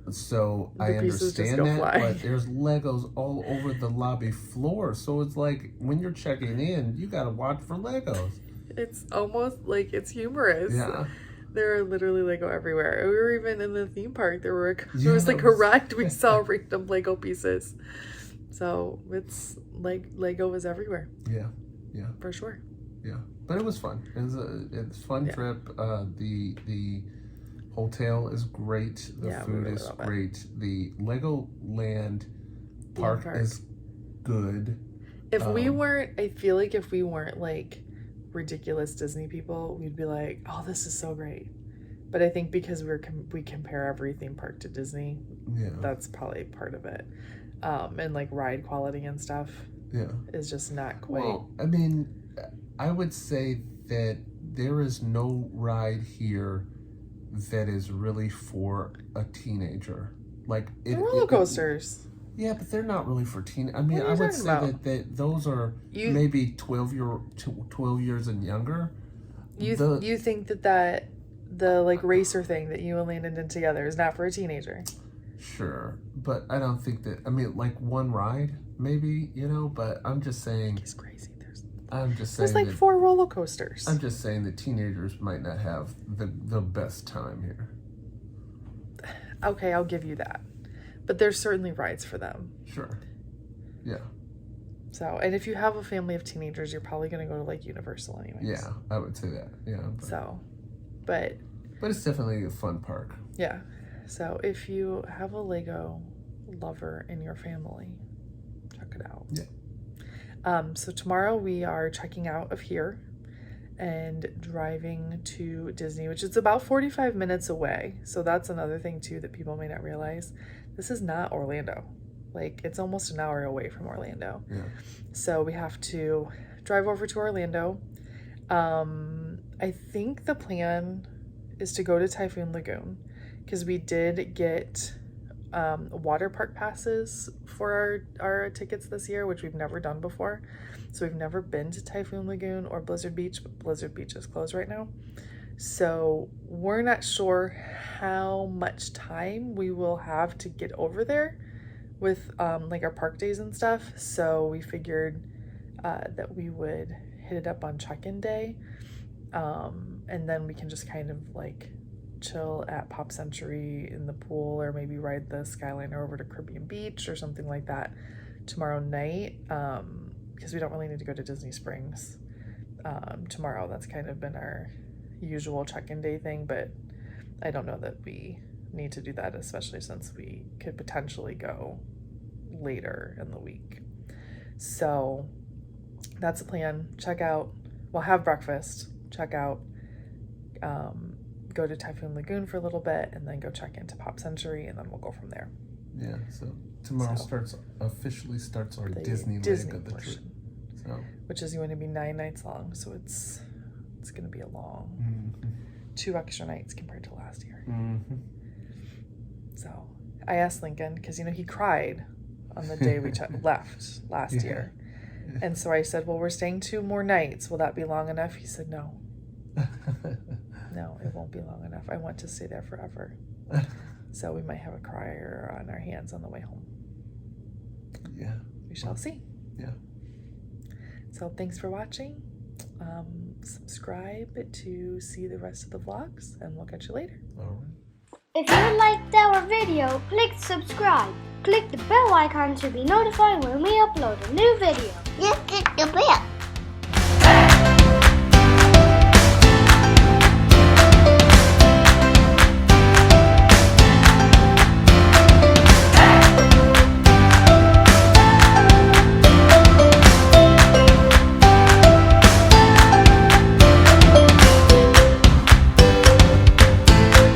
[SPEAKER 8] so I understand that, but there's Legos all over the lobby floor, so it's like when you're checking in, you gotta watch for Legos.
[SPEAKER 2] It's almost like it's humorous.
[SPEAKER 8] Yeah.
[SPEAKER 2] There are literally Lego everywhere. We were even in the theme park. There was like a ride. We saw random Lego pieces. So it's like Lego is everywhere.
[SPEAKER 8] Yeah, yeah,
[SPEAKER 2] for sure.
[SPEAKER 8] Yeah, but it was fun. It's a fun trip. The hotel is great. The food is great. The LEGOLand park is good.
[SPEAKER 2] If we weren't, I feel like if we weren't like ridiculous Disney people, we'd be like, oh, this is so great. But I think because we compare every theme park to Disney, that's probably part of it. And like ride quality and stuff is just not quite.
[SPEAKER 8] Well, I mean, I would say that there is no ride here that is really for a teenager. Like
[SPEAKER 2] the roller coasters.
[SPEAKER 8] Yeah, but they're not really for teen. I mean,
[SPEAKER 2] What are
[SPEAKER 8] I
[SPEAKER 2] you
[SPEAKER 8] would
[SPEAKER 2] talking
[SPEAKER 8] say
[SPEAKER 2] about?
[SPEAKER 8] that those are maybe 12 years and younger.
[SPEAKER 2] You think that the like racer thing that you and Landon did together is not for a teenager?
[SPEAKER 8] Sure, but I don't think that. I mean, like one ride, maybe, you know. But I'm just saying.
[SPEAKER 2] It's crazy.
[SPEAKER 8] There's
[SPEAKER 2] like 4 roller coasters.
[SPEAKER 8] I'm just saying that teenagers might not have the best time here.
[SPEAKER 2] Okay, I'll give you that. But there's certainly rides for them.
[SPEAKER 8] Sure. Yeah.
[SPEAKER 2] So, and if you have a family of teenagers, you're probably going to go to like Universal anyways.
[SPEAKER 8] Yeah, I would say that. Yeah.
[SPEAKER 2] But
[SPEAKER 8] it's definitely a fun park.
[SPEAKER 2] Yeah. So if you have a Lego lover in your family, check it out.
[SPEAKER 8] Yeah.
[SPEAKER 2] So tomorrow we are checking out of here and driving to Disney, which is about 45 minutes away. So that's another thing too that people may not realize. This is not Orlando. Like, it's almost an hour away from Orlando.
[SPEAKER 8] Yeah.
[SPEAKER 2] So we have to drive over to Orlando. I think the plan is to go to Typhoon Lagoon because we did get Waterpark passes for our tickets this year, which we've never done before. So we've never been to Typhoon Lagoon or Blizzard Beach, but Blizzard Beach is closed right now. So we're not sure how much time we will have to get over there with like our park days and stuff. So we figured that we would hit it up on check-in day, and then we can just kind of like chill at Pop Century in the pool, or maybe ride the Skyliner over to Caribbean Beach or something like that tomorrow night, because we don't really need to go to Disney Springs tomorrow. That's kind of been our usual check-in day thing, but I don't know that we need to do that, especially since we could potentially go later in the week. So that's the plan. Check out, we'll have breakfast, check out, go to Typhoon Lagoon for a little bit, and then go check into Pop Century, and then we'll go from there.
[SPEAKER 8] Yeah, so tomorrow officially starts our Disney leg of the trip. So,
[SPEAKER 2] which is going to be 9 nights long, so it's going to be a long 2 extra nights compared to last year. So I asked Lincoln, because he cried on the day we left last year, and so I said, well, we're staying 2 more nights, will that be long enough? He said no. No, it won't be long enough. I want to stay there forever. So we might have a crier on our hands on the way home.
[SPEAKER 8] Yeah.
[SPEAKER 2] We shall see.
[SPEAKER 8] Yeah.
[SPEAKER 2] So thanks for watching. Subscribe to see the rest of the vlogs, and we'll catch you later.
[SPEAKER 8] All right.
[SPEAKER 3] If you liked our video, click subscribe. Click the bell icon to be notified when we upload a new video. Just click the bell.